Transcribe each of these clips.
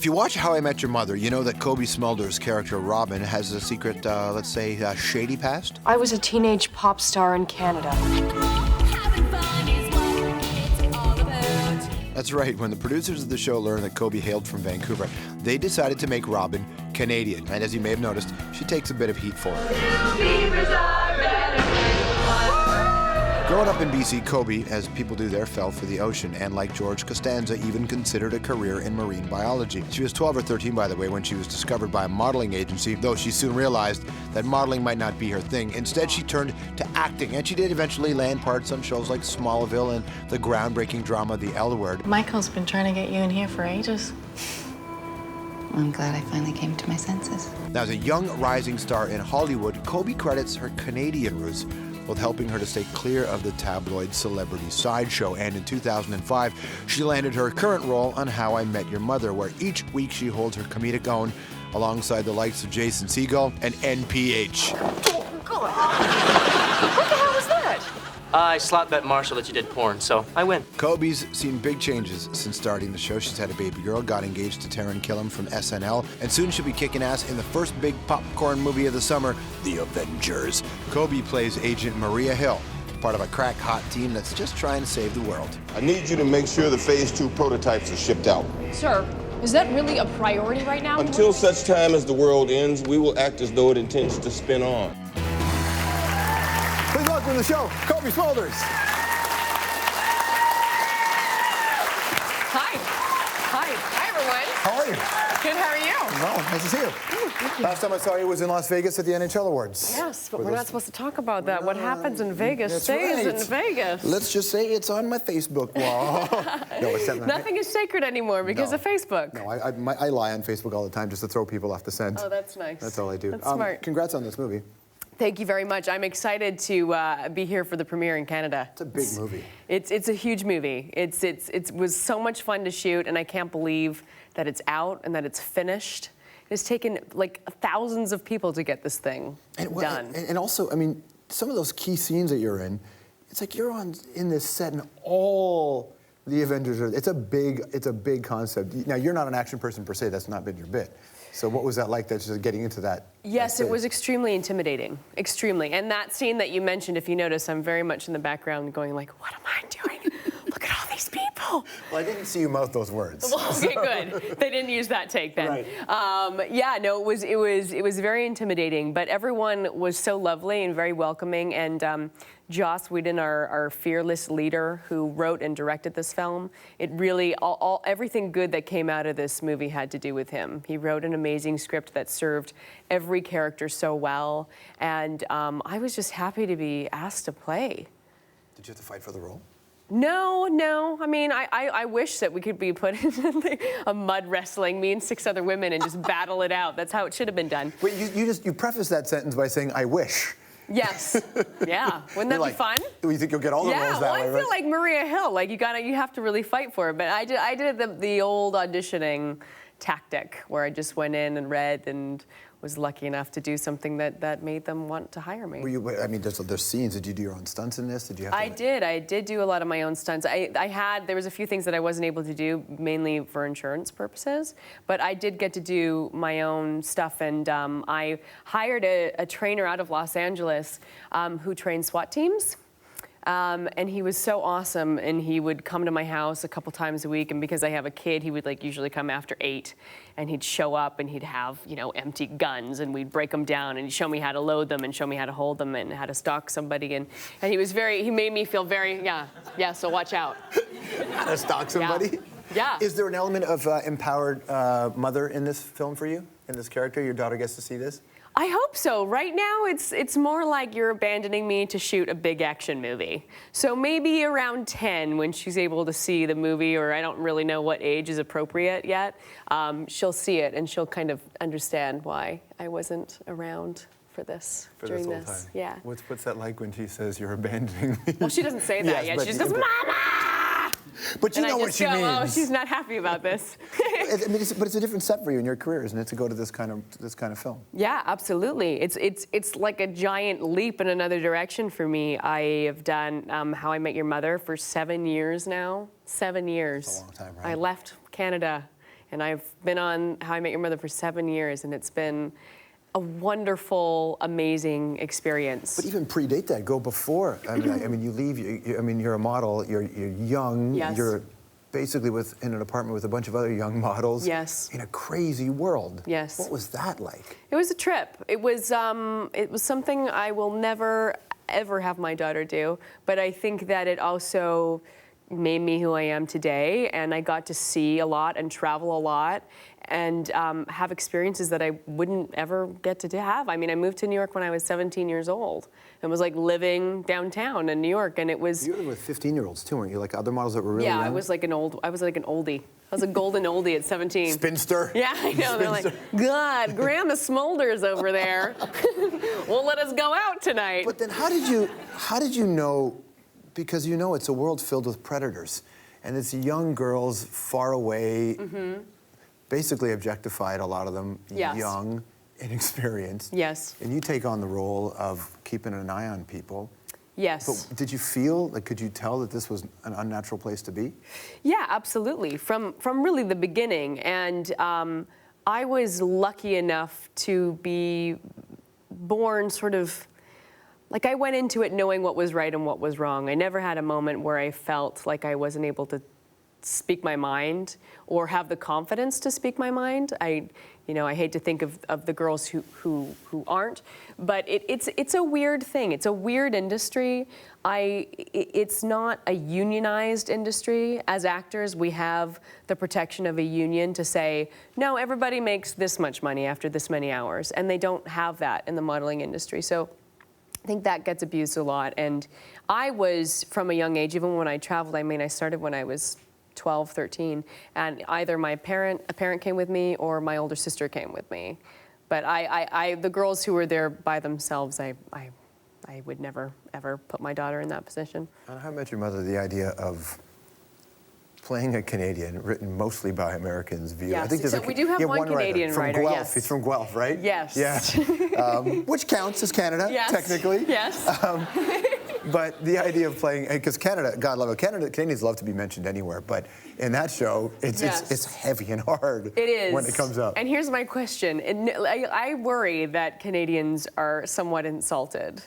If you watch How I Met Your Mother, you know that Cobie Smulders' character Robin has a secret, let's say, shady past. I was a teenage pop star in Canada. That's right. When the producers of the show learned that Cobie hailed from Vancouver, they decided to make Robin Canadian. And as you may have noticed, she takes a bit of heat for it. Growing up in BC, Cobie, as people do there, fell for the ocean, and like George Costanza, even considered a career in marine biology. She was 12 or 13, by the way, when she was discovered by a modeling agency, though she soon realized that modeling might not be her thing. Instead, she turned to acting, and she did eventually land parts on shows like Smallville and the groundbreaking drama The L Word. Michael's been trying to get you in here for ages. I'm glad I finally came to my senses. Now, as a young rising star in Hollywood, Cobie credits her Canadian roots with helping her to stay clear of the tabloid celebrity sideshow. And in 2005, she landed her current role on How I Met Your Mother, where each week she holds her comedic own alongside the likes of Jason Segel and NPH. What the hell was that? I slap bet Marshall that you did porn, so I win. Cobie's seen big changes since starting the show. She's had a baby girl, got engaged to Taran Killam from SNL, and soon she'll be kicking ass in the first big popcorn movie of the summer, The Avengers. Cobie plays Agent Maria Hill, part of a crack-hot team that's just trying to save the world. I need you to make sure the Phase 2 prototypes are shipped out. Sir, is that really a priority right now? Until such time as the world ends, we will act as though it intends to spin on. Please welcome to the show, Cobie Smulders. Hi. Hi, everyone. How are you? Good, how are you? Well, nice to see you. Last time I saw you was in Las Vegas at the NHL Awards. Yes, but we're not supposed to talk about that. What happens in Vegas That's stays right. in Vegas. Let's just say it's on my Facebook wall. No, it's not. Nothing is sacred anymore because of Facebook. No, I lie on Facebook all the time just to throw people off the scent. Oh, that's nice. That's all I do. That's smart. Congrats on this movie. Thank you very much. I'm excited to be here for the premiere in Canada. It's a big movie. It's a huge movie. It was so much fun to shoot, and I can't believe that it's out and that it's finished. It's taken like thousands of people to get this thing done. And also, I mean, some of those key scenes that you're in, it's like you're in this set and all the Avengers are. It's a big concept. Now, you're not an action person per se. That's not been your bit. So what was that like, that's just getting into that? Yes, it was extremely intimidating, extremely. And that scene that you mentioned, if you notice, I'm very much in the background going like, what am I doing? Look at all these people. Well, I didn't see you mouth those words. Well, okay, good. They didn't use that take then. Right. Yeah, no, it was very intimidating, but everyone was so lovely and very welcoming. And Joss Whedon, our fearless leader who wrote and directed this film, it really, everything good that came out of this movie had to do with him. He wrote an amazing script that served every character so well, and I was just happy to be asked to play. Did you have to fight for the role? No. I mean, I wish that we could be put in a mud wrestling, me and 6 other women, and just battle it out. That's how it should have been done. Wait, you prefaced that sentence by saying, I wish. Yes. Yeah. Wouldn't that be fun? You think you'll get all the roles that way, I feel like Maria Hill. Like you have to really fight for it. But I did the old auditioning tactic where I just went in and read and was lucky enough to do something that made them want to hire me. I mean, there's scenes. Did you do your own stunts in this? Did you have to, I did do a lot of my own stunts. There was a few things that I wasn't able to do, mainly for insurance purposes, but I did get to do my own stuff, and I hired a trainer out of Los Angeles who trained SWAT teams. And he was so awesome, and he would come to my house a couple times a week, and because I have a kid, he would usually come after 8, and he'd show up and he'd have, empty guns, and we'd break them down, and he'd show me how to load them and show me how to hold them and how to stalk somebody, and he made me feel very, so watch out. How to stalk somebody? Yeah. Is there an element of empowered mother in this film for you, in this character? Your daughter gets to see this? I hope so. Right now, it's more like you're abandoning me to shoot a big action movie. So maybe around 10, when she's able to see the movie, or I don't really know what age is appropriate yet, she'll see it and she'll kind of understand why I wasn't around for this during this. Whole time. Yeah. What's that like when she says you're abandoning me? Well, she doesn't say that yet. She just goes, Mama! But you know what she means. Oh, she's not happy about this. But it's a different step for you in your career, isn't it, to go to this kind of film? Yeah, absolutely. It's like a giant leap in another direction for me. I have done How I Met Your Mother for 7 years now. 7 years. That's a long time, right? I left Canada And I've been on How I Met Your Mother for 7 years, and it's been a wonderful, amazing experience. But even predate that, go before. I mean, you leave. I mean, you're a model. You're young. Yes. You're basically in an apartment with a bunch of other young models. Yes. In a crazy world. Yes. What was that like? It was a trip. It was something I will never, ever have my daughter do. But I think that it also made me who I am today, and I got to see a lot and travel a lot and have experiences that I wouldn't ever get to have. I mean, I moved to New York when I was 17 years old. It was like living downtown in New York, and it was... You were with 15-year-olds too, weren't you? Like other models that were really young? I was like an oldie. I was a golden oldie at 17. Spinster. Yeah, I know. They're like, God, Grandma Smulders over there won't let us go out tonight. But then how did you know, because you know it's a world filled with predators, and it's young girls far away, basically objectified, a lot of them, Yes. young, inexperienced. Yes. And you take on the role of keeping an eye on people. Yes. But did you feel, like, could you tell that this was an unnatural place to be? Yeah, absolutely. From really the beginning. And I was lucky enough to be born sort of, like I went into it knowing what was right and what was wrong. I never had a moment where I felt like I wasn't able to speak my mind or have the confidence to speak my mind. I hate to think of the girls who aren't, but it's a weird thing. It's a weird industry. It's not a unionized industry. As actors, we have the protection of a union to say, no, everybody makes this much money after this many hours, and they don't have that in the modeling industry. So I think that gets abused a lot. And I was, from a young age, even when I traveled, I mean, I started when I was 12, 13, and either a parent came with me or my older sister came with me. But the girls who were there by themselves, I would never, ever put my daughter in that position. On How I Met Your Mother, the idea of playing a Canadian, written mostly by Americans, Yes. I think there's So we do have one Canadian from writer, Guelph. yes. He's from Guelph, right? Yes. Yeah. Which counts as Canada, Yes. technically. Yes. But the idea of playing, because Canada, God love it, Canadians love to be mentioned anywhere, but in that show, it's heavy and hard. It is. When it comes up. And here's my question. I worry that Canadians are somewhat insulted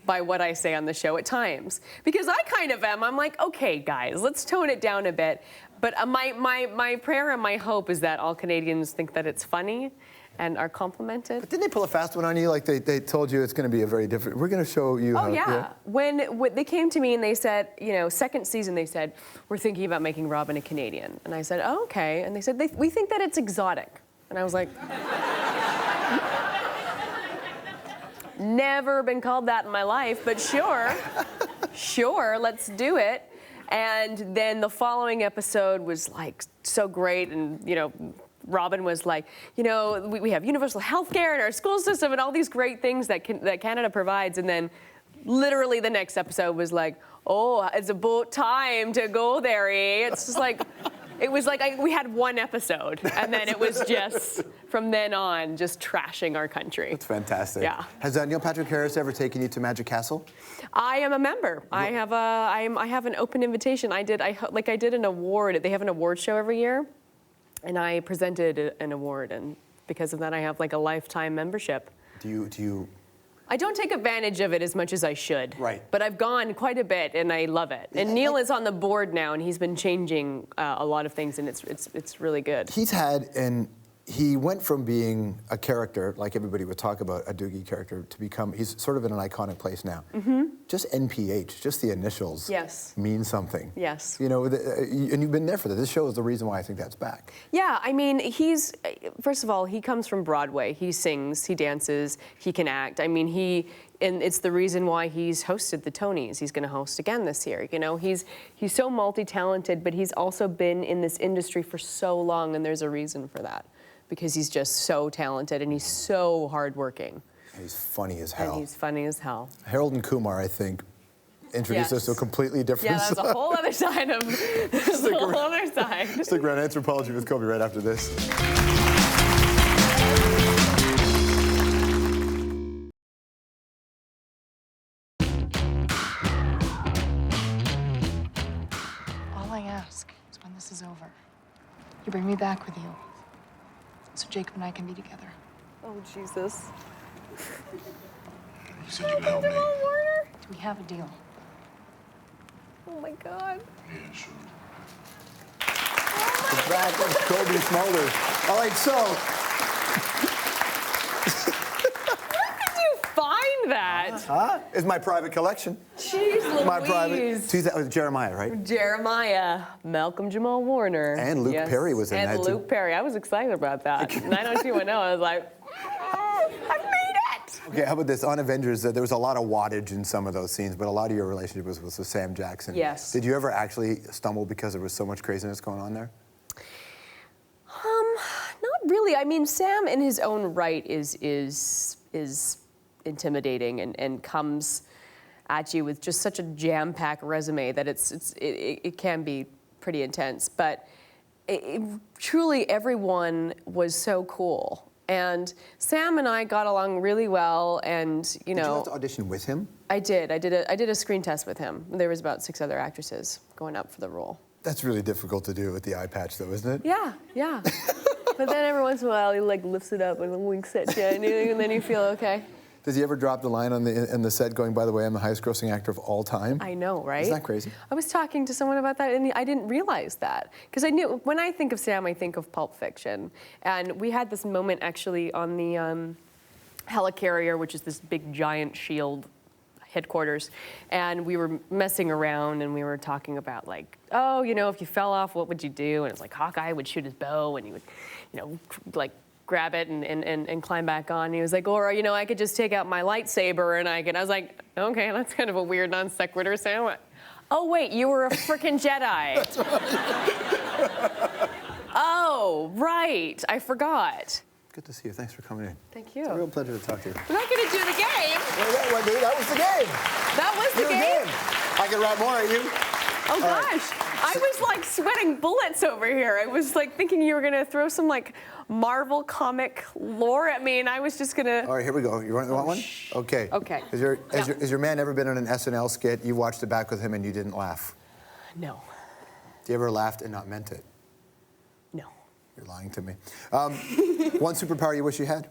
by what I say on the show at times. Because I kind of am. I'm like, okay, guys, let's tone it down a bit. But my prayer and my hope is that all Canadians think that it's funny and are complimented. But didn't they pull a fast one on you? Like they told you it's going to be a very different, we're going to show you how. Oh, yeah. When they came to me and they said, second season, they said, we're thinking about making Robin a Canadian. And I said, oh, okay. And they said, we think that it's exotic. And I was like, never been called that in my life, but sure, sure, let's do it. And then the following episode was like so great, and Robin was like, we have universal health care in our school system and all these great things that Canada provides. And then literally the next episode was like, oh, it's about time to go there, eh? It's just like, it was like we had one episode, and then it was just, from then on, just trashing our country. It's fantastic. Yeah. Has Neil Patrick Harris ever taken you to Magic Castle? I am a member. I have an open invitation. I did an award. They have an award show every year. And I presented an award, and because of that, I have like a lifetime membership. Do you? I don't take advantage of it as much as I should. Right. But I've gone quite a bit, and I love it. And Neil is on the board now, and he's been changing a lot of things, and it's really good. He went from being a character, like everybody would talk about, a Doogie character, to become, he's sort of in an iconic place now. Mm-hmm. Just NPH, just the initials, yes, mean something. Yes. And you've been there for that. This show is the reason why I think that's back. Yeah, I mean, first of all, he comes from Broadway. He sings, he dances, he can act. I mean, and it's the reason why he's hosted the Tonys. He's going to host again this year. He's so multi-talented, but he's also been in this industry for so long, and there's a reason for that. Because he's just so talented and he's so hardworking. And he's funny as hell. And he's funny as hell. Harold and Kumar, I think, introduced us to a completely different side. Yeah, that's a whole other side of. There's a whole other side. Stick around. Anthropology with Cobie right after this. All I ask is when this is over, you bring me back with you. so Jacob and I can be together. Oh, Jesus. You said you could help me. Do we have a deal? Oh, my God. Yeah, sure. It's back with Cobie Smulders. All right, so Where did you find that? it's my private collection. Jeez Louise. My private. Jeremiah, right? Jeremiah, Malcolm Jamal Warner. And Luke Perry was in that, And too. Luke Perry. I was excited about that. 90210, I was like, I made it! Okay, how about this? On Avengers, there was a lot of wattage in some of those scenes, but a lot of your relationship was with Sam Jackson. Yes. Did you ever actually stumble because there was so much craziness going on there? Not really. I mean, Sam in his own right is intimidating and comes at you with just such a jam-packed resume that it can be pretty intense. But truly, everyone was so cool. And Sam and I got along really well, and you know. Did you have to audition with him? I did. I did a screen test with him. There was about 6 other actresses going up for the role. That's really difficult to do with the eye patch, though, isn't it? Yeah, yeah. But then every once in a while, he like lifts it up and winks at you, and then you feel okay. Does he ever drop the line on the set going, by the way, I'm the highest grossing actor of all time? I know, right? Isn't that crazy? I was talking to someone about that, and I didn't realize that. Because I knew, when I think of Sam, I think of Pulp Fiction. And we had this moment, actually, on the helicarrier, which is this big, giant shield headquarters, and we were messing around, and we were talking about, like, oh, you know, if you fell off, what would you do? And it's like Hawkeye would shoot his bow, and he would, you know, like, grab it and climb back on. And he was like, or, you know, I could just take out my lightsaber and I was like, okay, that's kind of a weird non sequitur, Sam. Oh, wait, you were a frickin' Jedi. That's right. Oh, right, I forgot. Good to see you. Thanks for coming in. Thank you. It's a real pleasure to talk to you. We're not gonna do the game. That was the game. That was the game? I can write more at you. Oh, gosh. I was like sweating bullets over here. I was like thinking you were gonna throw some like Marvel comic lore at me, and I was just gonna. All right, here we go. You want one? Okay. Okay. Has your man ever been on an SNL skit? You watched it back with him and you didn't laugh? No. Have you ever laughed and not meant it? No. You're lying to me. One superpower you wish you had?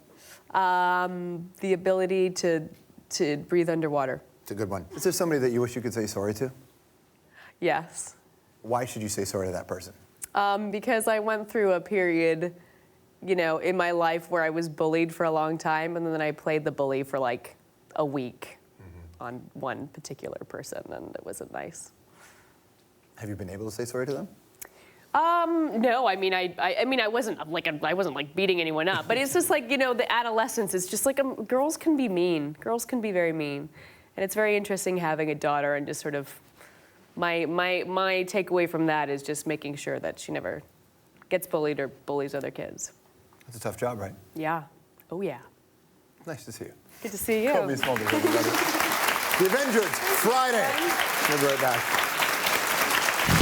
The ability to breathe underwater. It's a good one. Is there somebody that you wish you could say sorry to? Yes. Why should you say sorry to that person? Because I went through a period, you know, in my life where I was bullied for a long time, and then I played the bully for like a week on one particular person, and it wasn't nice. Have you been able to say sorry to them? No, I mean, I wasn't like beating anyone up, but it's just like, you know, the adolescence is just like, girls can be mean. Girls can be very mean. And it's very interesting having a daughter and just sort of, my takeaway from that is just making sure that she never gets bullied or bullies other kids. That's a tough job, right? Yeah. Oh, yeah. Nice to see you. Good to see you. Cobie Smulders, everybody. The Avengers, Friday. We'll be right back.